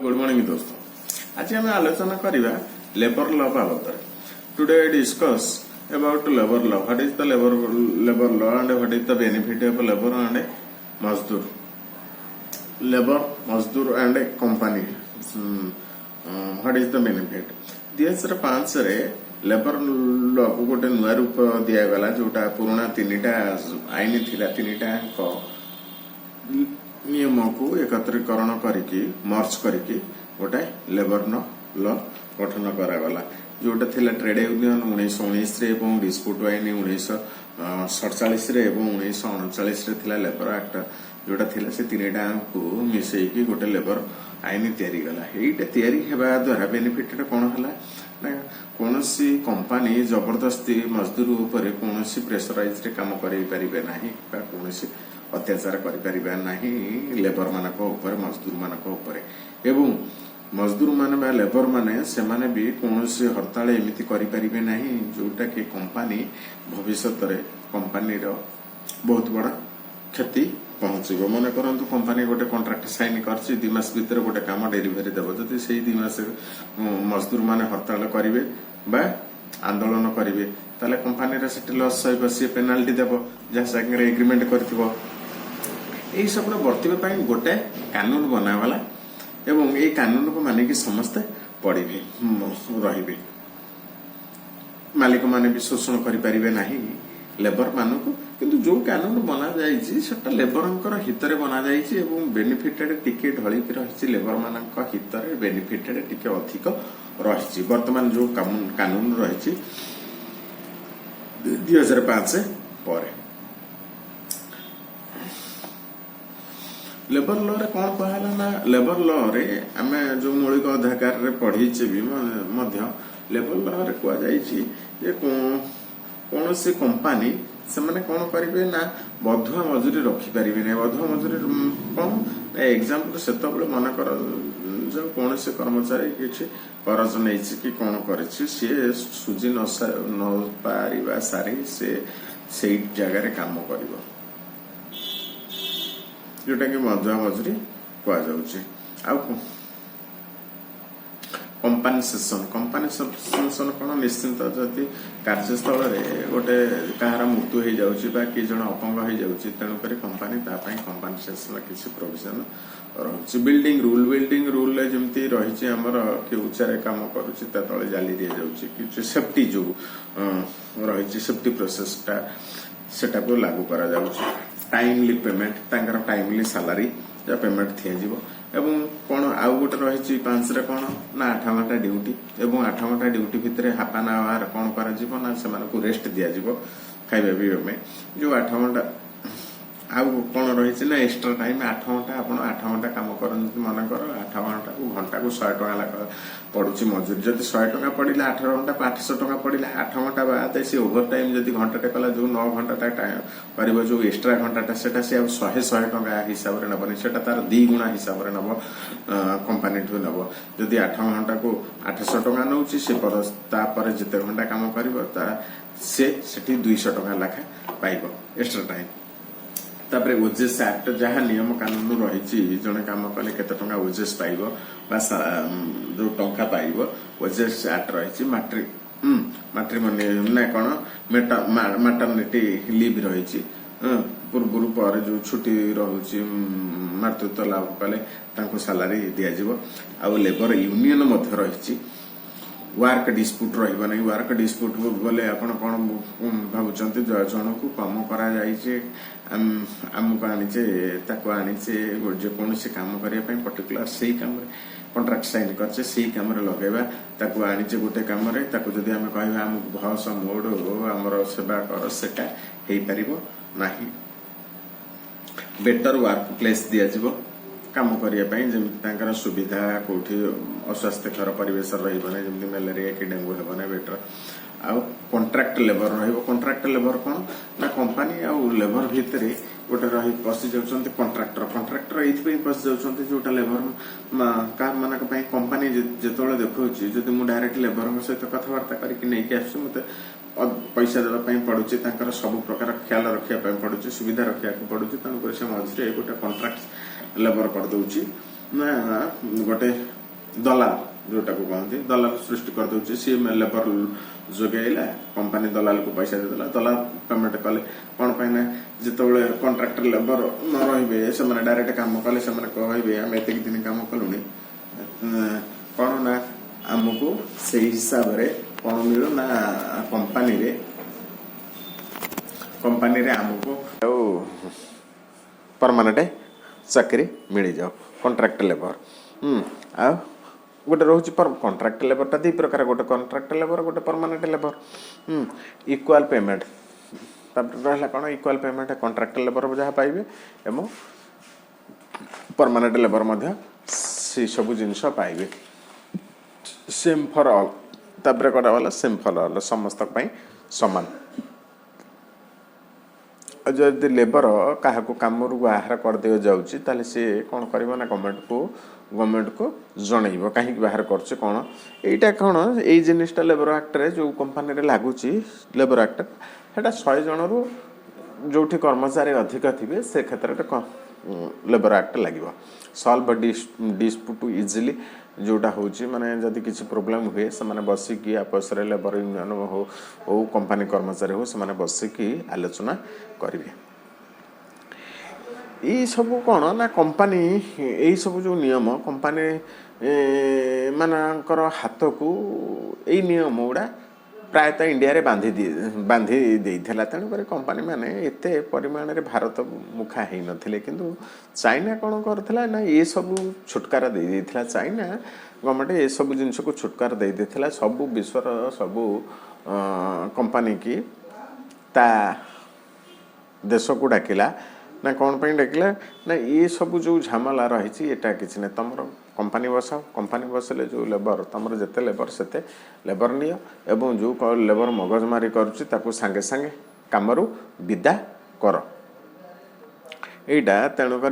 Good morning दोस्तों, आज आम आलोचना करवा लेबर लॉ बाबद। Today discuss about labour law. What is the labour law and what is the benefit of labour and mazdoor. Labour mazdoor and company, what is the benefit. 2005 रे labour law को गोटे नुआ रूप दिगला, जोटा पुराना तीनटा आईन थिला, तीनटा नियम को एकत्रीकरण करके मर्ज करके गोटे लेबर लॉ गठन करागला, जोटा थिला ट्रेड यूनियन 1919 रे एवं डिस्प्यूट आईन 1947 रे एवं 1939 रे थिला लेबर एक्ट, जोटा थिला से तीनटा को मिसेकी गोटे लेबर आईन तैयारी गला। एटा तैयारी हेबा द्वारा बेनिफिट कोन हला ना, कोनोसी कंपनी जबरदस्ती मजदूर ऊपर कोनोसी प्रेशराइज रे काम करै परिबे नाही, बा कोनोसी अत्याचार करिपारिबा नाही लेबर मानक ऊपर, मजदूर मानक ऊपर। एवं मजदूर माने बा लेबर माने से माने भी कोनोसी हड़ताल एमिति करिपारिबे नाही, जोटा कि कंपनी भविष्य रे कंपनी रो बहुत बड़ा क्षति पहुंचो। मन करंतु कंपनी गोटे कॉन्ट्रैक्ट साइन करछि, 2 मास भीतर गोटे काम डेलीवरी देबो, जदि सेही 2 मास मजदूर माने हड़ताल करिवे बा आंदोलन करिवे, ताले कंपनी रे सेट लॉस सहिब से पेनाल्टी देबो, जा संगे एग्रीमेंट करथिबो। एही सब बर्तिबे पई गोटे कानून बनावाला एवं ए कानून को माने कि समस्त पढ़िबे रहिबे। मालिक माने भी शोषण करि परिबे नाही लेबर मानकु, किंतु जो कानून बना जाइछि सेटा लेबरंकर हितरे बना जाइछि एवं बेनिफिटेड टिके ढळि कि रहिछि, लेबर मानक हितरे बेनिफिटेड टिके अधिक रहिछि। वर्तमान जो कानून रहिछि 2005 पर लेबर लॉ रे कौन कहला ना, लेबर लॉ रे आमे जो मौलिक अधिकार रे पढ़ीचे भी मध्य लेबर लॉ रे कह जाइछि जे कोनोसी कंपनी से माने कोन करिवे ना, बधुआ मजूरी रखी परिबे नै। बधुआ मजूरी कोन एग्जांपल सेतबले मन कर जो कोनोसी कर्मचारी किछि करज नैछि कि कोन करिछि, से सुजी न पारिबा सारी से जगह रे काम करिवो, जोटा कि मधुआ मजूरी कह जाउछि। आ कंपनसेशन कोन निश्चिंत जदि कार्यस्थल रे गोटे कहार मृत्यु हो जाउछि बा कि जण अपंग हो जाउछि, तेणु करी कंपनी ता पई कंपनसेशन किछि प्रोविजन रहछि। बिल्डिंग रूल जेमति रहिछि हमर कि उच्चारे काम करूछि ता तळे जाली दे जाउछि, कि सेफ्टी जो रहिछि सेफ्टी प्रोसेस ता सेटा को लागू करा जाउछि। टाइमली पेमेंट, तांकर टाइमली सैलरी या पेमेंट थिया जिवो। एवं कोन आउ गोटे रहिछि 5 रे कोन ना 8 घंटा ड्यूटी, एवं 8 घंटा ड्यूटी भितरे हाफ एन आवर कोन करा जिवो ना, सेमान को रेस्ट दिया जिवो खाइबा भी में। जो 8 घंटा आउ कोन रहिछि ना एक्स्ट्रा टाइम 8 घंटा, आपण 8 घंटा काम करन, मन कर 8 घंटा को 100 टका लाख पडुछि मजूरी। जदि 100 टका पडिला 8 घंटा 800 टका पडिला, 8 घंटा बाद से ओवर टाइम जदि घंटा टे कला, जो 9 घंटा टाइम करबो, जो एक्स्ट्रा घंटा सेटा से 100 टका हिसाब रे नबनी, सेटा तार 2 गुणा हिसाब रे नबो कंपनी ठु नबो। जदि 8 घंटा को 800 टका नउछि, से पर ता पर जते घंटा काम करबो ता से सेठी 200 टका लाख पाइबो एक्स्ट्रा टाइम। तापरे ओजेस एक्ट जहाँ नियम कानून रही, जड़े काम कले केते टंका ओजेस पाइबो बा जो टंका पाइबो, ओजेस एक्ट रही। मैट्रिमोनी ना कौन मैटरनिटी लीव रही, पूर्व पर जो छुट्टी रोचे मातृत्व लाभ कले तांको सैलरी दिया जिवो। आ लेबर यूनियन मध्य रही, वर्क डिस्प्यूट रहिबा नै। वर्क डिस्प्यूट बोले आपण कोन भाबुचंती, जण को काम करा जाइछे, हमको आनिचे ताको आनिचे जे कोनोसी काम करिया पई पर्टिकुलर सेही काम रे कॉन्ट्रैक्ट साइन करछे, सेही काम रे लगेबा, ताको आनिचे गोटे काम रे, ताको जदि हम कहबा हम भस मोड हमर सेवा कर, सेटा हेई परिबो नाही। बेटर वर्क प्लेस दिया जिवो काम करिया पई, जेमि तांकर सुविधा कोठी अस्वास्थ्यकर परिवेश रहिबो नै, जेमि मलेरिया कि डेंगू हेबो नै। बेटर आ कॉन्ट्रैक्ट लेबर रहिबो। कॉन्ट्रैक्ट लेबर कोन ना, कंपनी आ लेबर भितरे गोटे रही पसि जाउछन्ते कॉन्ट्रैक्टर एथि पई पसि जाउछन्ते, जोटा लेबर कार मानक पई कंपनी जेतोले देखौछि, जदि मु डायरेक्ट लेबर सहित कथबार्ता करिक नै कि आसु, मते पैसा देवा पई पडुछि, तांकर सब प्रकार ख्याल रखिया पई पडुछि, सुविधा रखिया को पडुछि, तन से मझिरे गोटे कॉन्ट्रैक्ट लेबर कर दउछि ना, गोटे दलाल जोटा को कहते दलाल सृष्टि कर दउछि सी लेबर जोगेला कंपनी दलाल को पैसा देदेला दलाल पेमेंट कले कौन पाई ना जितेबाला कॉन्ट्रैक्टर लेबर न रही से डायरेक्ट काम कले से कहबे आम एत दिन काम कलुनी कौन ना आमको से हिसाब रे कौन मिलू ना कंपनी रे आमको परमानेंट चाकरी मिल जाओ कॉन्ट्रैक्ट लेबर आ गोटे रोचे कॉन्ट्रैक्ट लेबरटा दी प्रकार गोटे कॉन्ट्रैक्ट लेबर गोटे परमानेंट लेबर इक्वाल पेमेंट रहा कौन इक्वाल पेमेंट कॉन्ट्रैक्ट लेबर जहाँ पाइबे एवं परमानेंट लेबर से सब जिनस पाइबे सेम फॉर ऑल तापर कटा वाला सेम फॉर ऑल समस्त समान जदि लेबर क्या कम बाहर करदे जाऊँगी ताले सी कौन कर गवर्नमेंट को जनइब कहीं बाहर करछे कौन एटा कौन यही जिनिसटा लेबर एक्ट रे जो कंपनी रे लागुची लेबर एक्ट सेटा 100 जन रु जो कर्मचारी अधिक थे से क्षेत्र में लेबर एक्ट लगे सल्व डिस्प्यूट इजिली जोटा हूँ माने जदि किसी प्रोब्लेम हुए से बसिकी आपस लेबर यूनियन हो कंपनी कर्मचारी हो से बसिकी आलोचना करेंगे यही सब कौन ना कंपनी यही सब जो नियम कंपनी मानकर हाथ को यही नियम गुड़ा प्रायतः इंडिया रे बांधी देइथिला तेणुक कंपनी माने एते परिमाण रे भारत मुखा है नथिले किंतु चाइना कौन करथिला ना ये सब छुटकारा दे देइथिला चाइना गवर्नमेंट ये सब जिनस को छुटकारा दे देइथिला सब विश्वर सब कंपनी की ता देश को डाकिला ना कौन पे डाकिला ना ये सब जो झमेला रही एटा किसी ना तुम कंपनी बसाओ कंपनी बसले जो लेबर तुम जिते लेबर सेते लेबर नियो एवं जो लेबर मगजमारी करुच्ची ताकू सांगे सांगे कामरू विदा कर एटा तेणुक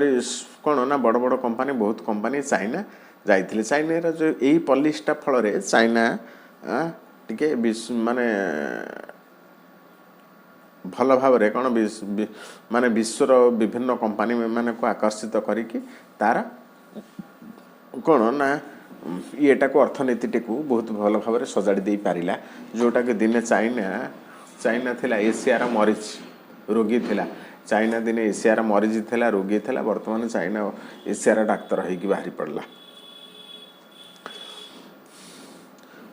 कौन ना बड़ बड़ कंपनी बहुत कंपनी चाइना जाइथिले चाइना जो यही पॉलिसीटा फल चाइना टिके माने भल भाव कौन माने विश्वर विभिन्न कंपनी मान को आकर्षित करिकी तार कौन ना येटा को अर्थनीति को बहुत भल भाव सजाड़ी दे पारिला जोटा कि दिने चाइना थिला एशियार मरीज रोगी थिला चाइना दिने एशियार मरीज थिला रोगी थिला वर्तमान चाइना एशियार डाक्तर होगी बाहरी पड़ला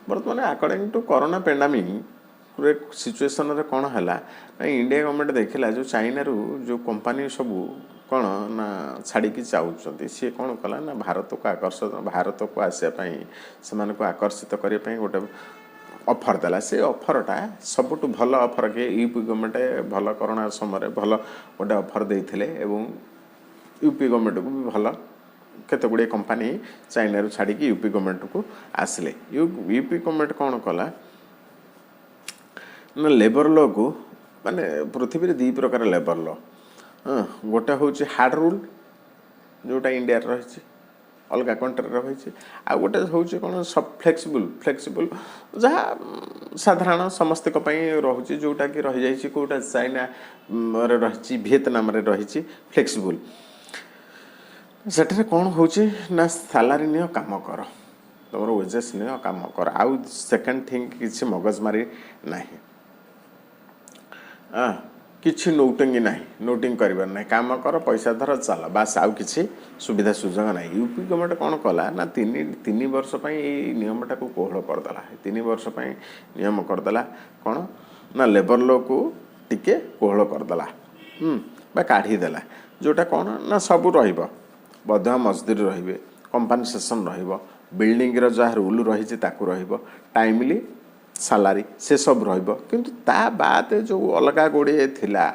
वर्तमान according to corona pandemic situation रे कौन है ना इंडिया गवर्नमेंट देखला जो चाइना रू जो कंपनी सब कौन ना छाड़ी चाहते सी कौन कला ना भारत को आसवाई से आकर्षित करने गोटे ऑफर देला से ऑफरटा सबुठ भल ऑफर के यूपी गवर्नमेंट भल कोरोना समय भल गोटे ऑफर देते यूपी गवर्नमेंट को भी भल केते गुड़े कंपनी चाइना रू छाड़ी यूपी गवर्नमेंट को आसिले यूपी गवर्नमेंट कौन कला ना लेबर लॉ को माने पृथ्वी दी प्रकार लेबर लॉ गोटे हूँ हार्ड रूल जोटा इंडिया रही अलग कंट्री रही आ गोटे हूँ कौन सब फ्लेक्सिबल जहाँ साधारण समस्त रोचे जोटा कि रही जाइए कौटा चाइना रही वियतनाम रही फ्लेक्सिबल सेठे कौन हूँ ना सैलरी नियो काम कर तुम वेजेस नियो काम कर आउ सेकेंड थिंग किसी मगजमारी नहीं किसी नोटिंग ना नोटिंग कर ना काम कर पैसा धर चल बास आउ किसी सुविधा सुजोग ना यूपी गवर्नमेंट कौन कला ना तीन वर्ष नियमटा को कोहल करदेला 3 वर्ष नियम करदेला कौन ना लेबर लॉ को टिके कोहल करदेला काढ़ीदेला जोटा कौन ना सब रधा मजदूरी रे कंपनसेसन बिल्डिंग जहाँ रूल रही टाइमली सालारी से सब किंतु ता बाद जो अलग गुड़े थिला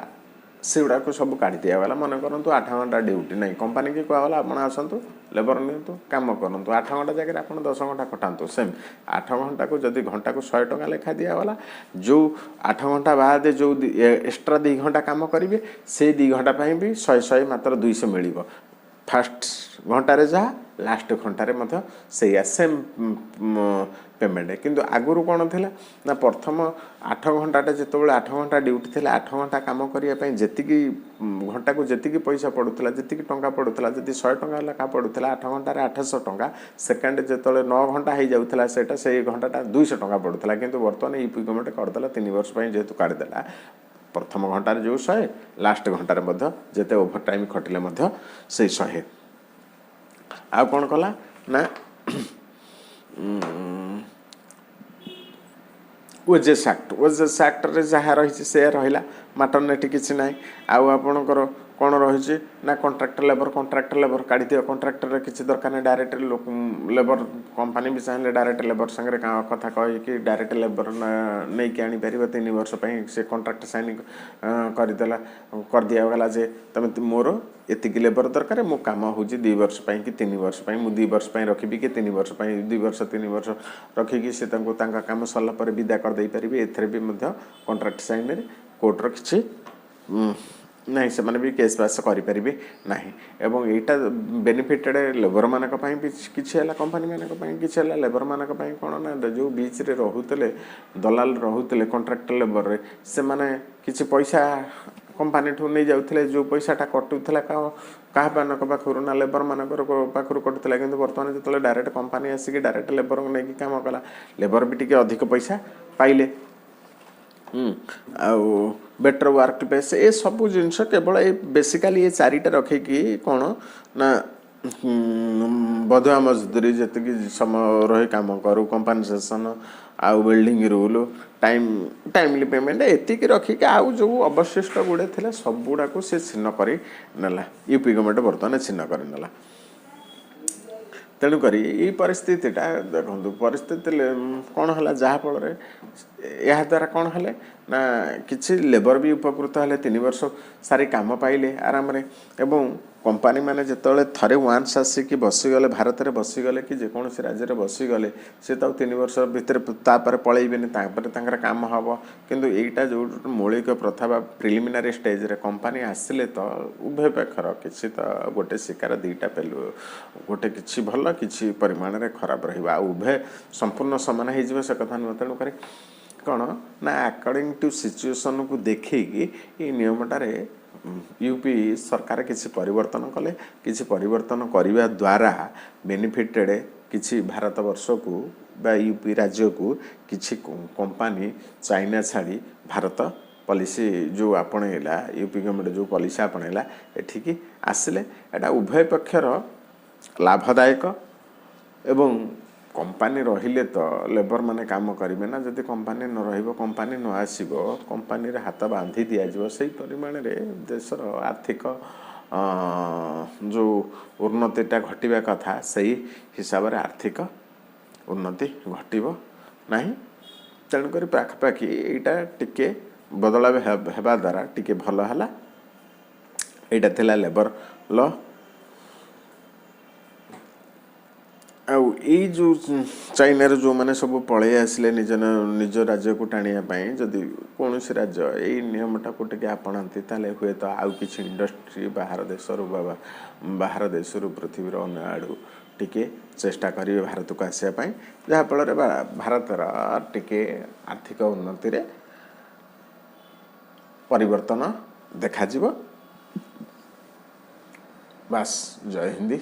से गुड़ा को सब काढ़ी दिगला मन करूँ 8 घंटा ड्यूटी नहीं कंपनी की कहला आप आसतु लेबर नियंतु काम करूँ 8 घंटा जगह आप 10 घंटा खटातु सेम 8 घंटा को जदि घंटा को 100 टका लेखा दिगला जो 8 घंटा बाद जो एक्स्ट्रा 2 घंटा काम करेंगे से 2 घंटा भी 100 मात्र 200 मिल फास्ट घंटारे जहाँ लास्ट घंटारे मध्य सेया सेम पेमेंट किंतु आगुरी कौन थी ना प्रथम 8 घंटाटे जितेबाला 8 घंटा ड्यूटी थी 8 घंटा काम करने जी घंटा को जी पैसा पड़ूला जी टंका पड़ूला जी 100 टंका लेखा पड़ूला 8 घंटे 800 टंका सेकेंड जो 9 घंटा हो जाऊला से घंटाटा 200 टंका पड़ूला किंतु बर्तमान यूपी गवर्नमेंट करदेला 3 वर्ष जेहेतु काढ़देला प्रथम घंटार जो 100 लास्ट घंटार जिते ओभर टाइम खटिले से 100 आ कौन कला ना ओजेस एक्ट रे जहाँ रही से रहा माटरनेटी किसी ना आउ आपणकर कौन रही ना कॉन्ट्रैक्टर लेबर काढ़ी दियो कॉन्ट्रैक्टर किसी दरकार नहीं डायरेक्ट लेबर कंपनी भी चाहिए डायरेक्ट लेबर संगे कथा कही डायरेक्ट लेबर नहीं कि आनीपर 3 वर्ष से कॉन्ट्रैक्ट साइन करदेला कर दिगला जे तुम मोर एतिक लेबर दरकार मो काम हो 2 वर्ष कि 3 वर्ष मु 2 वर्ष रखी कि 3 वर्ष 2 वर्ष 3 वर्ष रखिकी से काम सरला पर विदा कर पारे एथरे भी कॉन्ट्रैक्ट साइन कोर्टर किसी नहीं से माने भी केस बास करें ना एवं यहाँ बेनिफिटेड लेबर मानक भी किसी है कंपनी मानक किसी है लेबर मानक कौन ना जो बीच रे रोते दलाल रोते कॉन्ट्रैक्टर लेबर से माने किसी पैसा कंपनी ठू नहीं जाते जो पैसाटा कटुला क्या पाखर ना लेबर मानकर पाखर कटुला कि बर्तमान जो डायरेक्ट कंपनी आसिक डायरेक्ट लेबर नहीं काम कला लेबर भी टी अधिक पैसा पाइले आउ बेटर वर्क प्लेस ए सबू जिनस केवल ये बेसिकाली ये 4टा रखिकी कौन ना बधुआ मजदूरी जी समय रही काम करूँ कंपनसेसन आउ बिल्डिंग रूल टाइमली पेमेंट एतिक रखिक आउ जो अवशिष्ट गुड़े थे सबुड़ा को सी छिन्न कर नेला यूपी गवर्नमेंट बर्तमान छिन्न कर नेला तेणुक ये परिस्थितिटा देखो परिस्थिति कौन है जहाँफल या द्वारा कौन है ना किसी लेबर भी उपकृत है 3 वर्ष सारी काम पाइले आराम रे एवं कंपनी माने जिते थे वान्स आसिक बसीगले भारत में बसीगले कि जेकोसी राज्य में बसीगले सी तो 3 वर्ष भितर पलैबे काम हम किंतु यहीटा जो मौलिक प्रथा प्रिलिमिनारी स्टेज रे कंपनी आसिले तो उभय पक्षर किसी तो गोटे शिकार 2टा पेलू गोटे किसी भल किसी परिमाण में खराब रहा उभय संपूर्ण समान हो से कथा नुह तेणुक कौन ना अकॉर्डिंग टू सिचुएशन को देखिकी ये नियमटारे यूपी सरकार किसी परिवर्तन कले किसी परिवर्तन करने द्वारा बेनिफिटेड किसी भारत वर्ष को बा यूपी राज्य को किसी कंपनी चाइना छाड़ी भारत पॉलिसी जो आपणेला यूपी गवर्नमेंट जो पॉलिसी आपणेला एठिकी आसिले एटा उभय पक्षर लाभदायक एवं कंपनी रहिले तो लेबर माने काम करेंगे ना जदि कंपनी न रहिबो कंपनी न आसीबो कंपनी रे हाथ बांधी दिया जिवो सही परिमाण रे देशर आर्थिक जो उन्नतिटा घटिबा कथा सही हिसाब रे आर्थिक उन्नति घटिबो नाही तेणुक पाखापाखि यहाँ टिके बदलाव हेबा द्वारा टिके भल हला एटा थिला लेबर लॉ आउ ये जो चाइना जो मैंने सब पलि आसिले निज राज्य को टाणियापाई जदि कौन राज्य यही नियमटा को टे आपणाती हुए तो आउ कि इंडस्ट्री बाहर देश बाहर देश पृथ्वीर अन्य आड़ू टिके चेष्टा करेंगे भारत को आसापी जहाँफल भारतर टिके आर्थिक उन्नति रे परिवर्तन देखा बास जय हिंदी।